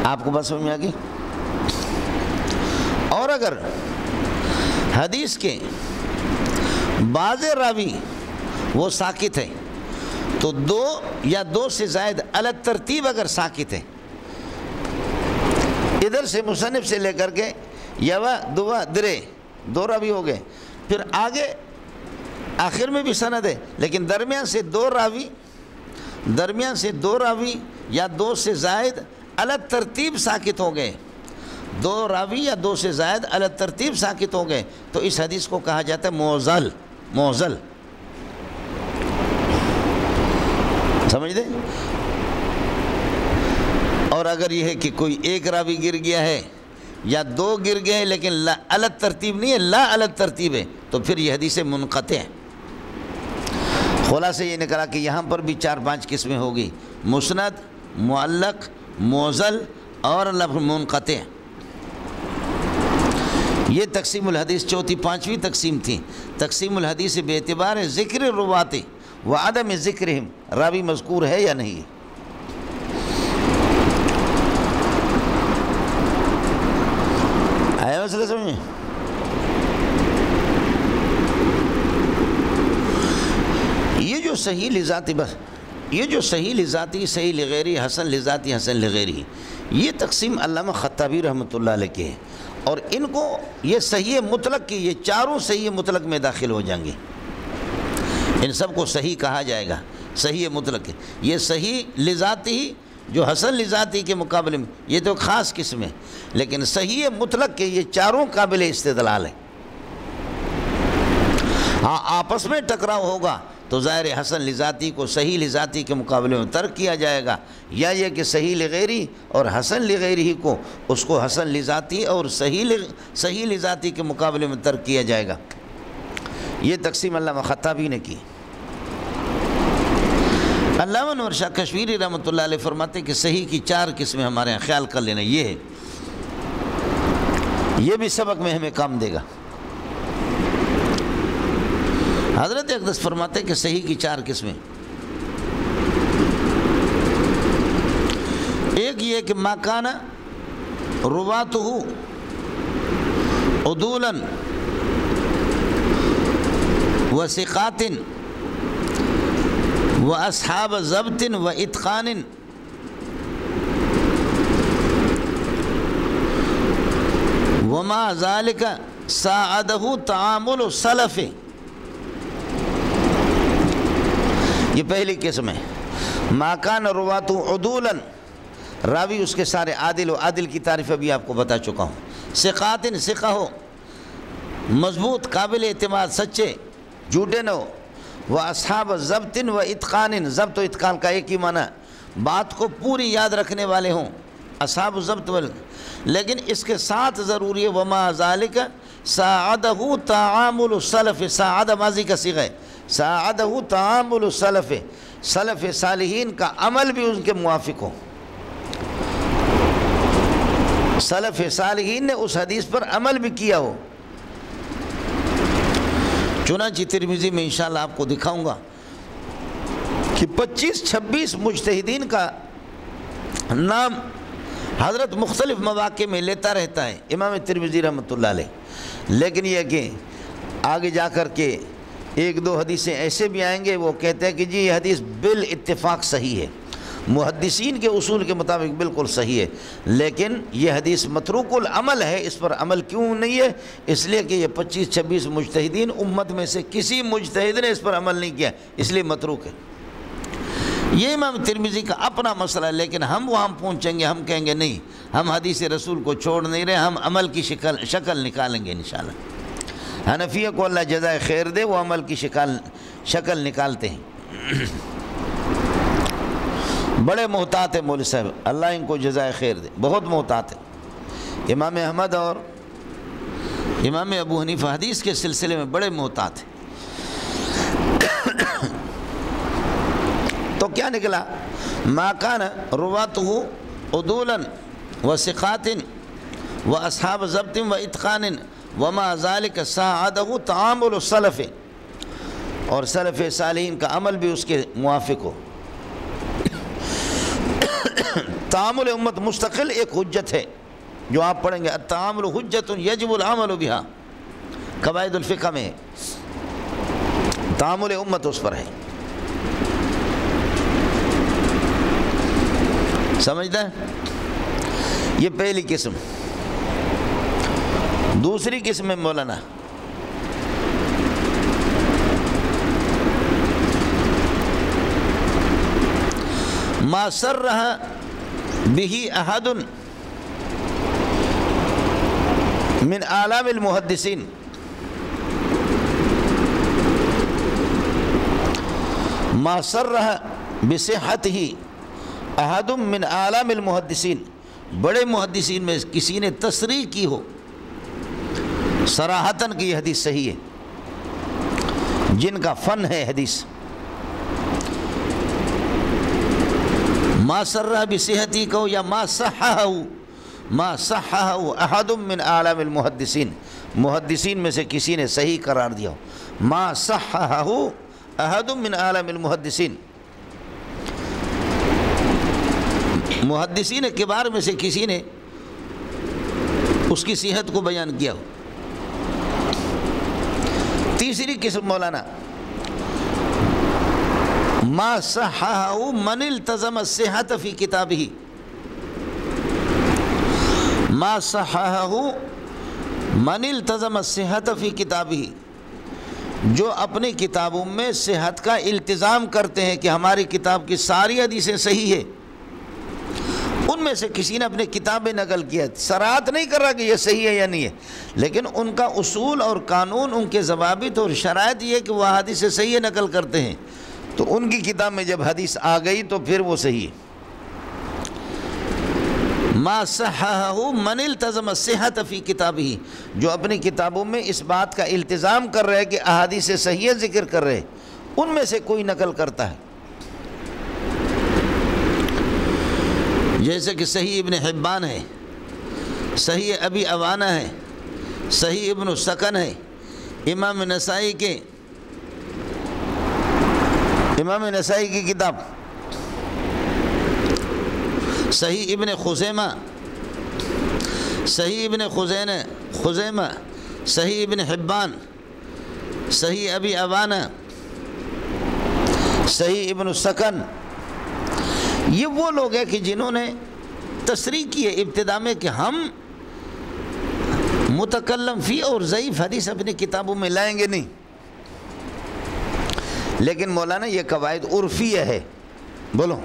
آپ کو بات سمجھ میں آ گئی؟ اور اگر حدیث کے بعض راوی وہ ساکت ہے تو 2 یا 2 سے زائد الگ ترتیب اگر ساکت ہے، ادھر سے مصنف سے لے کر کے یوا دوا درے 2 راوی ہو گئے، پھر آگے آخر میں بھی سند ہے، لیکن درمیان سے 2 راوی یا 2 سے زائد الگ ترتیب ساکت ہو گئے، 2 راوی یا 2 سے زائد الگ ترتیب ساکت ہو گئے، تو اس حدیث کو کہا جاتا ہے معضل، سمجھ دیں؟ اور اگر یہ ہے کہ کوئی 1 راوی گر گیا ہے یا 2 گر گئے لیکن الگ ترتیب نہیں ہے، لا الگ ترتیب ہے، تو پھر یہ حدیث منقطع ہے۔ خلاصہ یہ نکلا کہ یہاں پر بھی 4-5 قسمیں ہوگی، مسند، معلق، معضل اور منقطع۔ یہ تقسیم الحدیث چوتھی 5ویں تقسیم تھی۔ تقسیم الحدیث بے اعتبار ذکر الرواۃ و عدم ذکرہم، راوی مذکور ہے یا نہیں۔ آیا مسئلہ سمجھ میں؟ یہ جو صحیح لذاتی صحیح لغیری، حسن لذاتی، حسن لغیری، یہ تقسیم علامہ خطابی رحمۃ اللہ علیہ کے ہے، اور ان کو یہ صحیح مطلق کی، یہ چاروں صحیح مطلق میں داخل ہو جائیں گے، ان سب کو صحیح کہا جائے گا، صحیح مطلق ہے۔ یہ صحیح لذاتی جو حسن لذاتی کے مقابلے میں یہ تو خاص قسم ہے، لیکن صحیح مطلق کے یہ چاروں قابل استدلال ہیں۔ ہاں آپس میں ٹکراؤ ہوگا تو ظاہر حسن لذاتی کو صحیح لذاتی کے مقابلے میں ترک کیا جائے گا، یا یہ کہ صحیح لغیری اور حسن لغیری کو اس کو حسن لذاتی اور صحیح لذاتی کے مقابلے میں ترک کیا جائے گا۔ یہ تقسیم علامہ خطابی نے کی۔ علامہ انور شاہ کشمیری رحمۃ اللہ علیہ فرماتے کہ صحیح کی 4 قسمیں ہمارے یہاں خیال کر لینا، یہ ہے، یہ بھی سبق میں ہمیں کام دے گا۔ حضرت اقدس فرماتے کہ صحیح کی 4 قسمیں، ایک یہ کہ ما کان رواتہ عدولا و ثقات و اصحاب ضبط و اتقان وما ذلك ساعدہ تعامل السلف، یہ پہلی قسم ہے۔ ما کان رواتہ عدولا، راوی اس کے سارے عادل، و عادل کی تعریف ابھی آپ کو بتا چکا ہوں۔ ثقات، ثقہ ہو، مضبوط، قابل اعتماد، سچے، جھوٹے نہ ہو۔ وہ اصحاب ضبط و اتقان، ضبط و اتقان کا ایک ہی معنی، بات کو پوری یاد رکھنے والے ہوں، اصحاب ضبط لیکن اس کے ساتھ ضروری ہے وما ذالک ساعدہ تعامل السلف، ساعدہ ماضی کا صیغہ ہے، ساعدہ تعامل السلف، سلف صالحین کا عمل بھی ان کے موافق ہو، سلف صالحین نے اس حدیث پر عمل بھی کیا ہو۔ چنانچہ ترمذی میں انشاءاللہ آپ کو دکھاؤں گا کہ 25-26 مجتہدین کا نام حضرت مختلف مواقع میں لیتا رہتا ہے امام ترمذی رحمۃ اللہ علیہ، لیکن یہ کہ آگے جا کر کے 1-2 حدیثیں ایسے بھی آئیں گے وہ کہتے ہیں کہ جی یہ حدیث بالاتفاق صحیح ہے، محدثین کے اصول کے مطابق بالکل صحیح ہے، لیکن یہ حدیث متروک العمل ہے، اس پر عمل کیوں نہیں ہے؟ اس لیے کہ یہ 25-26 مجتہدین امت میں سے کسی مجتہد نے اس پر عمل نہیں کیا، اس لیے متروک ہے۔ یہ امام ترمذی کا اپنا مسئلہ ہے، لیکن ہم وہاں پہنچیں گے، ہم کہیں گے نہیں، ہم حدیث رسول کو چھوڑ نہیں رہے، ہم عمل کی شکل نکالیں گے انشاءاللہ۔ حنفیہ کو اللہ جزائے خیر دے، وہ عمل کی شکل نکالتے ہیں، بڑے محتاط ہیں مولوی صاحب، اللہ ان کو جزائے خیر دے، بہت محتاط ہیں۔ امام احمد اور امام ابو حنیفہ حدیث کے سلسلے میں بڑے محتاط ہیں۔ تو کیا نکلا؟ ما کان رواتہ عدولا و ثقات و اصحاب ضبط و اتقان وما ذلك ساعدہ تعامل السلف، اور سلف صالحین کا عمل بھی اس کے موافق ہو۔ تعامل امت مستقل ایک حجت ہے جو آپ پڑھیں گے، التعامل حجت یجب العمل بہا، قواعد الفقہ میں تعامل امت اس پر ہے، سمجھتا ہے؟ یہ پہلی قسم۔ دوسری قسم ہے مولانا ما صرح به احد من اعلام المحدثین، ما صرح بصحته احد من اعلام المحدثین، بڑے محدثین میں کسی نے تصریح کی ہو صراحتاً کہ یہ حدیث صحیح ہے، جن کا فن ہے حدیث، ما صرح بصحتی کہو یا ما صححہ احد من اعلام المحدثین، محدثین میں سے کسی نے صحیح قرار دیا ہو، ما صححہ احد من اعلام المحدثین، محدثین کبار میں سے کسی نے اس کی صحت کو بیان کیا ہو۔ تیسری قسم مولانا ما صححہ من التزم الصحۃ فی کتابہ، ما صححہ من التزم الصحۃ فی کتابہ، جو اپنی کتابوں میں صحت کا التزام کرتے ہیں کہ ہماری کتاب کی ساری حدیثیں صحیح ہے، ان میں سے کسی نے اپنے کتابیں نقل کیا، صراحت نہیں کر رہا کہ یہ صحیح ہے یا نہیں ہے، لیکن ان کا اصول اور قانون، ان کے ضوابط اور شرائط یہ کہ وہ حدیث صحیح نقل کرتے ہیں، تو ان کی کتاب میں جب حدیث آ گئی تو پھر وہ صحیح ہے۔ ما صححہ من التزم الصحۃ فی کتابہ، جو اپنی کتابوں میں اس بات کا التزام کر رہے کہ احادیث صحیح ذکر کر رہے، ان میں سے کوئی نقل کرتا ہے، جیسے کہ صحیح ابن حبان ہے، صحیح ابی عوانہ ہے، صحیح ابن السکن ہے، امام نسائی کی کتاب، صحیح ابن خزیمہ، صحیح ابن خزیمہ، صحیح ابن حبان، صحیح ابی عوانہ، صحیح ابن السکن، یہ وہ لوگ ہیں کہ جنہوں نے تصریح کی ہے ابتدا میں کہ ہم متکلم فی اور ضعیف حدیث اپنی کتابوں میں لائیں گے نہیں، لیکن مولانا یہ قواعد عرفیہ ہے، بولو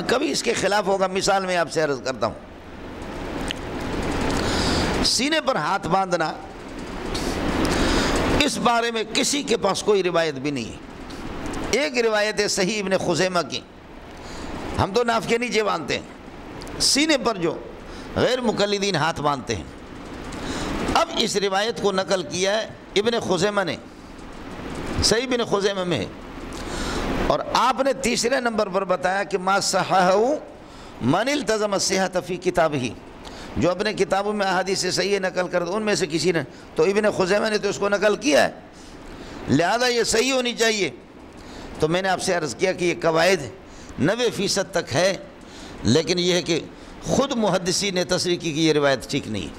کبھی اس کے خلاف ہوگا۔ مثال میں آپ سے عرض کرتا ہوں، سینے پر ہاتھ باندھنا، اس بارے میں کسی کے پاس کوئی روایت بھی نہیں ہے۔ ایک روایت ہے صحیح ابن خزیمہ کی، ہم تو ناف کے نیچے باندھتے ہیں، سینے پر جو غیر مقلدین ہاتھ باندھتے ہیں۔ اب اس روایت کو نقل کیا ہے ابن خزیمہ نے، صحیح ابن خزیمہ میں ہے، اور آپ نے تیسرے نمبر پر بتایا کہ ما صححہ من التزم الصحۃ فی کتابہ، جو اپنے کتابوں میں احادیث صحیح نقل کرتے ان میں سے کسی نے، تو ابن خزیمہ نے تو اس کو نقل کیا ہے، لہذا یہ صحیح ہونی چاہیے۔ تو میں نے آپ سے عرض کیا کہ یہ قواعد 90% تک ہے، لیکن یہ ہے کہ خود محدثین نے تصریح کی کہ یہ روایت ٹھیک نہیں ہے۔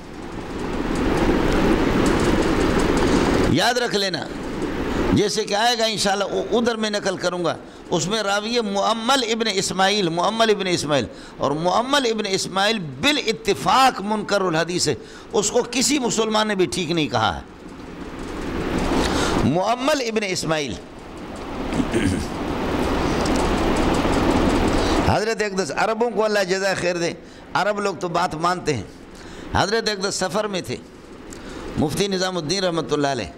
یاد رکھ لینا، جیسے کہ آئے گا انشاءاللہ ادھر میں نقل کروں گا، اس میں راوی ہے مؤمل ابن اسماعیل، اور مؤمل ابن اسماعیل بالاتفاق منکر الحدیث ہے، اس کو کسی مسلمان نے بھی ٹھیک نہیں کہا ہے۔ مؤمل ابن اسماعیل، حضرت اقدس، عربوں کو اللہ جزائے خیر دے، عرب لوگ تو بات مانتے ہیں۔ حضرت اقدس سفر میں تھے، مفتی نظام الدین رحمۃ اللہ علیہ،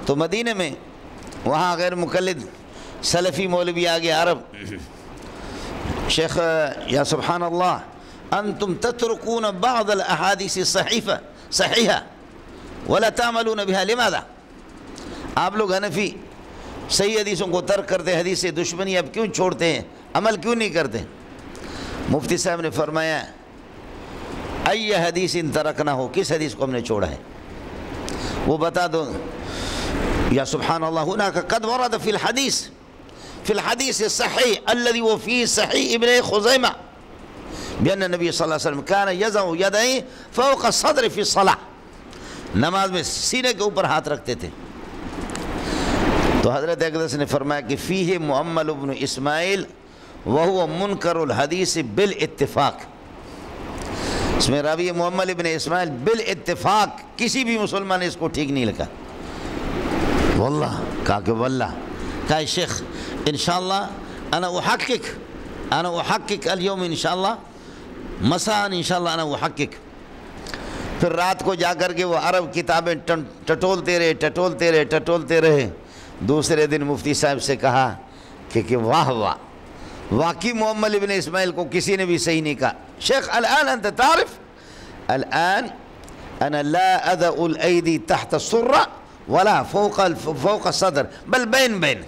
تو مدینہ میں وہاں غیر مقلد سلفی مولوی آگے عرب، شیخ یا سبحان اللہ انتم تترکون بعض الاحادیث صحیحہ ولا تعملون بها لماذا، آپ لوگ حنفی صحیح حدیثوں کو ترک کرتے، حدیث سے دشمنی اب کیوں چھوڑتے ہیں، عمل کیوں نہیں کرتے؟ مفتی صاحب نے فرمایا ای حدیث ترکنا ہو، کس حدیث کو ہم نے چھوڑا ہے وہ بتا دو۔ یا سبحان اللہ، هناك قد ورد في الحديث الصحيح الذي هو في صحيح ابن خزيمة بأن النبي صلى الله عليه وسلم كان يضع يديه فوق الصدر في الصلاة، نماز میں سینے کے اوپر ہاتھ رکھتے تھے۔ تو حضرت اقدس نے فرمایا کہ فیہ مؤمل ابن اسماعیل وهو منکر الحدیث بالاتفاق، اس میں راوی محمد ابن اسماعیل بالاتفاق کسی بھی مسلمان نے اس کو ٹھیک نہیں لکھا. واللہ کہا کہ واللہ کہا شیخ انشاءاللہ انا احقق اليوم انشاءاللہ مساء انشاءاللہ انا احقق. پھر رات کو جا کر کے وہ عرب کتابیں ٹٹولتے رہے. دوسرے دن مفتی صاحب سے کہا کہ واہ واہ واقعی محمد ابن اسماعیل کو کسی نے بھی صحیح نہیں کہا. شیخ الان انت تعرف الان انا لا اضع الايدي تحت السرة ولا فوق الصدر بل بین.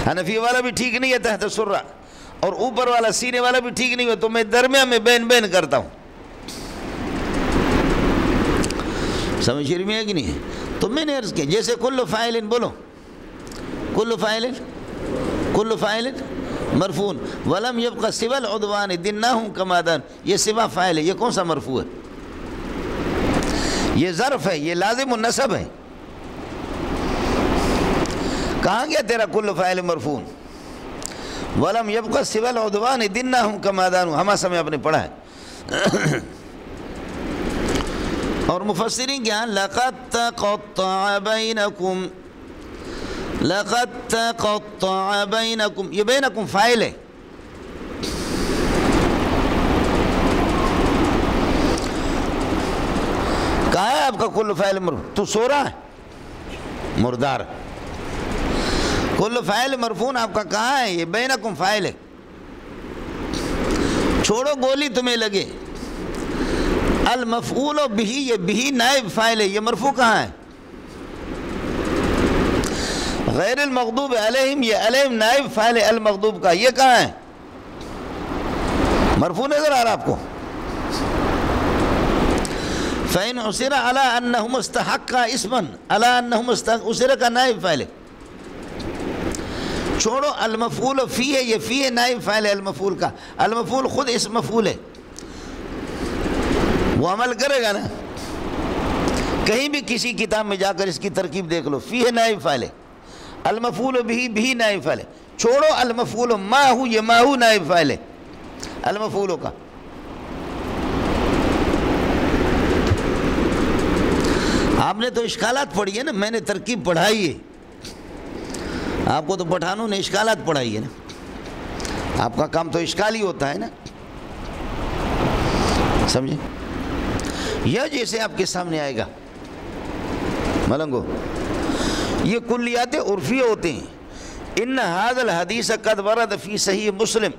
حنفی والا بھی ٹھیک نہیں ہے تحت السرة اور اوپر والا سینے والا بھی ٹھیک نہیں ہے, تو میں درمیان میں بین کرتا ہوں. سمجھ رہی میں ہے کہ نہیں ہے؟ تو میں نے عرض کیا جیسے کل فاعل بولو کل فاعل مرفون ولم يبقى سوى العدوان دناهم كما دان. یہ سوا فاعل ہے, یہ کون سا مرفوع ہے؟ یہ ظرف ہے, یہ لازم النصب ہے. کہاں گیا تیرا کل فاعل مرفون؟ ولم يبقى سوى العدوان دناهم كما دان. ہماسا میں آپ نے پڑھا ہے. اور مفسرین کیا لقد تقطع بینکم یہ بینکم فاعل ہے. کہاں ہے آپ کا کل فاعل مرفوع؟ تو سو رہا ہے مردار. کل فاعل مرفوع آپ کا کہاں ہے؟ یہ بینکم فاعل ہے. چھوڑو گولی تمہیں لگے. المفعول بہ, یہ بہ نائب فاعل ہے, یہ مرفوع کہاں ہے؟ غیر المغضوب علیہم, یہ علیہم نائب فاعل ہے المغضوب کا, یہ کہاں ہے؟ مرفوع نظر آ رہا آپ کو؟ فَإِنْ عُسِرَ عَلَىٰ أَنَّهُمْ اسْتَحَقَّ اسْمًا عَلَىٰ أَنَّهُمْ عُسِرَ کا نائب فاعل ہے. چھوڑو المفعول فی ہے, یہ فی ہے نائب فاعل ہے المفعول کا. المفعول خود اس مفعول ہے, وہ عمل کرے گا نا. کہیں بھی کسی کتاب میں جا کر اس کی ترکیب دیکھ لو, فی ہے نائب فاعل ہے, المفعول بھی نائب فاعل ہے. چھوڑو المفعول ما ہو, یہ ما ہو نائب فاعل ہے المفعول کا. آپ نے تو اشکالات پڑھی ہے نا, میں نے ترکیب پڑھائی ہے. آپ کو تو پٹھانوں نے اشکالات پڑھائی ہے نا, آپ کا کام تو اشکال ہی ہوتا ہے نا, سمجھے؟ یہ جیسے آپ کے سامنے آئے گا ملنگو, یہ کلیات عرفی ہوتے ہیں. ان هذا الحدیث قد ورد فی صحیح مسلم,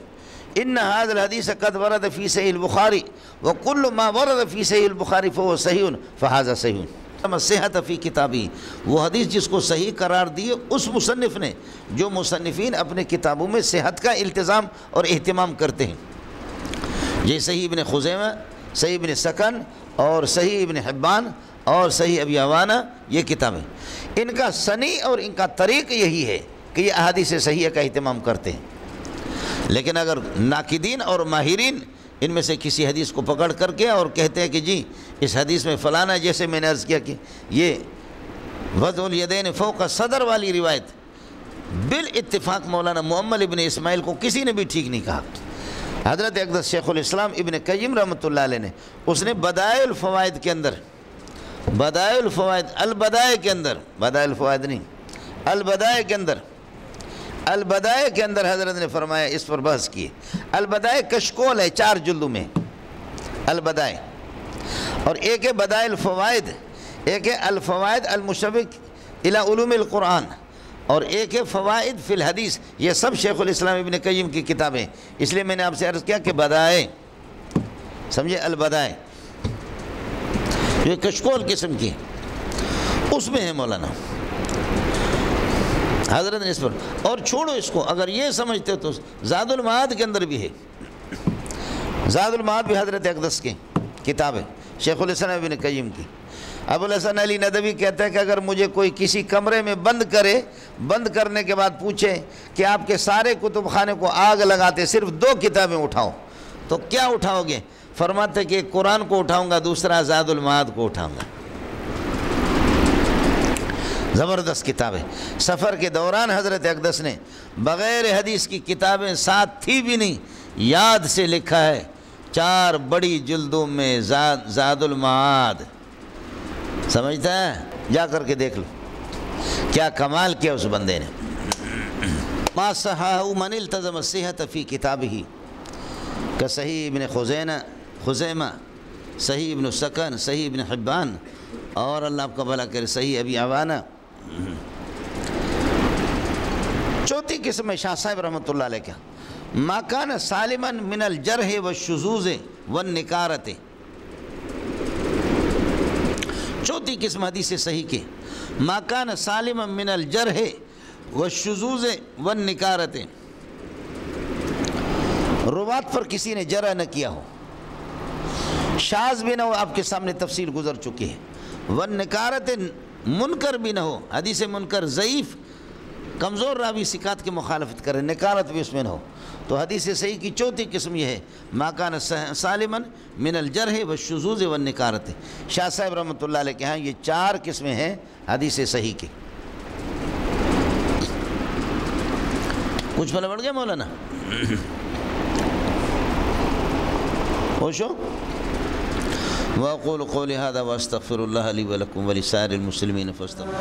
ان هذا الحدیث قد ورد فی صحیح البخاری, وکل ما ورد فی صحیح البخاری فهو صحیح فهذا صحیح. صحت فی کتابی, وہ حدیث جس کو صحیح قرار دیے اس مصنف نے جو مصنفین اپنے کتابوں میں صحت کا التزام اور اہتمام کرتے ہیں. یہ صحیح ابن خزیمہ, صحیح ابن سکن اور صحیح ابن حبان اور صحیح ابی عوانہ, یہ کتابیں ان کا سنی اور ان کا طریق یہی ہے کہ یہ احادیث صحیحہ کا اہتمام کرتے ہیں. لیکن اگر ناقدین اور ماہرین ان میں سے کسی حدیث کو پکڑ کر کے اور کہتے ہیں کہ جی اس حدیث میں فلانا, جیسے میں نے عرض کیا کہ یہ وضع الیدین فوق صدر والی روایت بالاتفاق مولانا محمد ابن اسماعیل کو کسی نے بھی ٹھیک نہیں کہا. حضرت اقدس شیخ الاسلام ابن قیم رحمۃ اللہ علیہ نے, اس نے بدائع الفوائد کے اندر, بدائع الفوائد البدائع کے اندر, بدائع الفوائد نہیں البدائع کے اندر, البدائع کے اندر حضرت نے فرمایا, اس پر بحث کی. البدائع کشکول ہے 4 جلدوں میں البدائع, اور ایک ہے بدائع الفوائد, ایک ہے الفوائد المشوق الی علوم القرآن, اور ایک ہے فوائد فی الحدیث. یہ سب شیخ الاسلام ابن قیم کی کتابیں. اس لیے میں نے آپ سے عرض کیا کہ بدائع, سمجھے, البدائع یہ کشکول قسم کی اس میں ہے مولانا حضرت نے اس پر. اور چھوڑو اس کو, اگر یہ سمجھتے ہو تو زاد المعاد کے اندر بھی ہے. زاد المعاد بھی حضرت اقدس کی کتاب ہے شیخ الاسلام ابن قیم کی. ابو الحسن علی ندوی کہتا ہے کہ اگر مجھے کوئی کسی کمرے میں بند کرے, بند کرنے کے بعد پوچھے کہ آپ کے سارے کتب خانے کو آگ لگاتے صرف 2 کتابیں اٹھاؤ, تو کیا اٹھاؤ گے؟ فرماتے کہ ایک قرآن کو اٹھاؤں گا, دوسرا زاد المعاد کو اٹھاؤں گا. زبردست کتاب ہے. سفر کے دوران حضرت اقدس نے بغیر حدیث کی کتابیں ساتھ تھی بھی نہیں, یاد سے لکھا ہے 4 بڑی جلدوں میں زاد المعاد، سمجھتا ہے؟ جا کر کے دیکھ لو کیا کمال کیا اس بندے نے. ما صححہ من التزم الصحۃ فی کتابہ کا صحیح ابن خزیمہ، صحیح ابن سکن، صحیح ابن حبان، اور اللہ آپ کا بھلا کرے صحیح ابی عوانہ. چوتھی قسم ہے شاہ صاحب رحمۃ اللہ علیہ کا ما کان سالما من الجرح والشذوذ والنکارۃ. چوتھی قسم حدیث صحیح کے ما کان سالما من الجرح والشذوذ والنکارۃ، روات پر کسی نے جرح نہ کیا ہو، شاذ بھی نہ ہو، آپ کے سامنے تفصیل گزر چکی ہے، والنکارۃ منکر بھی نہ ہو، حدیث منکر ضعیف کمزور راوی ثقات کی مخالفت کرے، نکارت بھی اس میں نہ ہو. تو حدیث صحیح کی چوتھی قسم یہ ہے ما کان سالما من الجرح والشذوذ والنکارۃ. شاہ صاحب رحمۃ اللہ علیہ کے ہاں یہ 4 قسمیں ہیں حدیث صحیح کی. کچھ پھل بڑھ گیا مولانا؟ خوش ہو؟ وَأَقُولُ قَوْلِي هَذَا وَأَسْتَغْفِرُ اللَّهَ لِي وَلَكُمْ وَلِسَائِرِ الْمُسْلِمِينَ فَاسْتَغْفِرُوهُ.